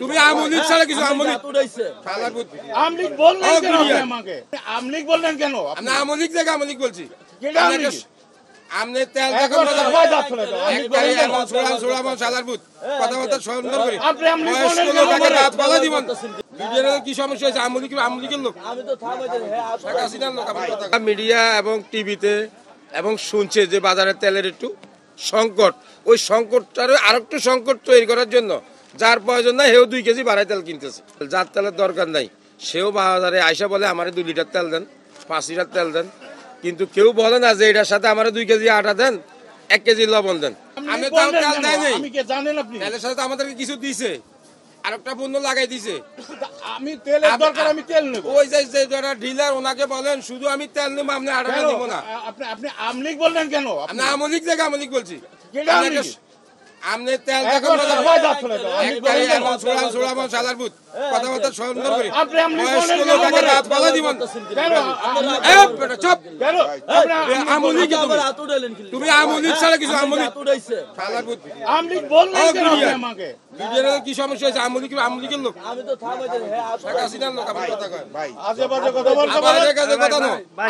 তুমি আমলিক ছাড়া কিছু আমলিক বললেন কেন? আমলিক থেকে আমলিক বলছি। তেল কথাবার্তা সুন্দর করে কি সমস্যা হয়েছে? আমলিকের লোক মিডিয়া এবং টিভিতে এবং শুনছে যে বাজারে তেলের একটু সংকট, ওই সংকটটার আরেকটু সংকট তৈরি করার জন্য যার প্রয়োজন নাই সেও 2 কেজি বাড়াই তেল কিনতেছে। যার তেলের দরকার নাই সেও বাজারে আইসা বলে আমার 2 লিটার তেল দেন, 5 লিটার তেল দেন, কিন্তু কেউ বলে না যে এটার সাথে আমার 2 কেজি আটা দেন, 1 কেজি লবণ দেন। আমি তেলের সাথে আমাদেরকে কিছু দিছে, আরেকটা পণ্য লাগাই দিছে। আমি তেলের দরকার, আমি তেল নেব। ওই যে যারা ডিলার ওনাকে বলেন শুধু আমি তেল নেব, আপনি আটা দিব না। আপনি আমলিক বললেন কেন? আপনি আমলিক থেকে আমলিক বলছি। আপনি তেল কথাবার্তা সুন্দর করে তুমি আমলিক ছাড়া কিছু কি সমস্যা হয়েছে? আমলিকের লোক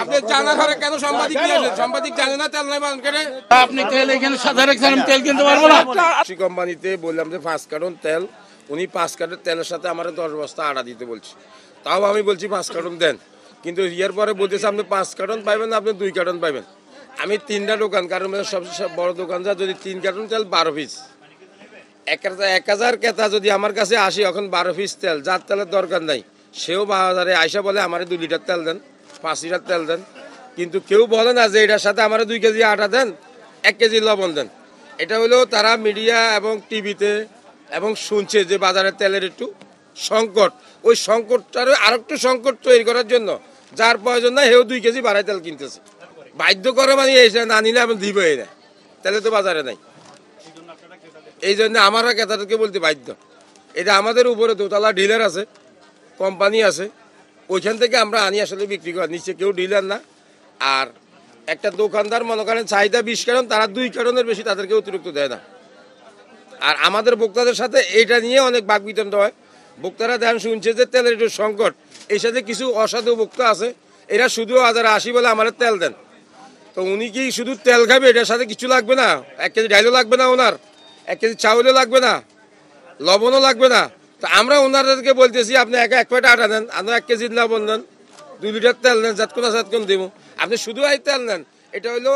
আপনি জানা ঘরে কেন সাংবাদিক নিয়ে আসেন? সাংবাদিক জানে না তেল নাই মার্কেটে। আপনি তেল এখানে সাধারণ তেল কিনতে পারবো না। কোম্পানিতে বললাম যে 5 কার্টন তেল, উনি 5 কার্টন তেলের সাথে আমার 10 বস্তা আটা দিতে বলছি। তাও আমি বলছি 5 কার্টন দেন, কিন্তু এর পরে বলতেছে আপনি 5 কার্টন পাইবেন না, আপনি 2 কার্টন পাইবেন। আমি 3টা দোকান, কারণ সবচেয়ে বড় দোকান যা, যদি 3 কার্টন তেল 12 পিস, 1000 ক্রেতা যদি আমার কাছে আসি এখন 12 পিস তেল, যার তেলের দরকার নাই সেও বাজারে আইসা বলে আমার 2 লিটার তেল দেন, 5 লিটার তেল দেন, কিন্তু কেউ বলে না যে এটার সাথে আমার 2 কেজি আটা দেন, 1 কেজি লবণ দেন। এটা হলো তারা মিডিয়া এবং টিভিতে এবং শুনছে যে বাজারে তেলের একটু সংকট, ওই সংকটটার আরেকটু সংকট তৈরি করার জন্য যার প্রয়োজন নাই সেও 2 কেজি বাড়াই তেল কিনতেছে। বাধ্য করে মানে এসে না নিলে আমি দিব, এই না তেলে তো বাজারে নাই। এই জন্য আমরা ক্রেতাদেরকে বলতে বাধ্য। এটা আমাদের উপরে দোতলা ডিলার আছে, কোম্পানি আছে, ওইখান থেকে আমরা আনি আসলে বিক্রি করা, নিচে কেউ ডিলার না। আর একটা দোকানদার মনে করেন চাহিদা 20 কার্টন, তারা 2 কার্টনের বেশি তাদেরকে অতিরিক্ত দেয় না। আর আমাদের ভোক্তাদের সাথে এটা নিয়ে অনেক বাকবিতণ্ড হয়। ভোক্তারা দেন শুনছে যে তেলের একটু সংকট, এই সাথে কিছু অসাধু ভোক্তা আছে, এরা শুধু হাজারে 80 বলে আমার তেল দেন। তো উনি কি শুধু তেল খাবে, এটার সাথে কিছু লাগবে না? 1 কেজি ডাইলও লাগবে না, ওনার 1 কেজি চাউলও লাগবে না, লবণও লাগবে না। তো আমরা ওনাদেরকে বলতেছি আপনি এক প্যাকেট আটা দেন, আপনি 1 কেজি লবণ দেন, 2 লিটার তেল দেন, যাতক্ষণ দেবো, আপনি শুধু এই তেল নেন। এটা হলো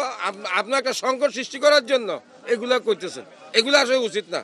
আপনার একটা সংকট সৃষ্টি করার জন্য এগুলা করতেছেন, এগুলো আসলে উচিত না।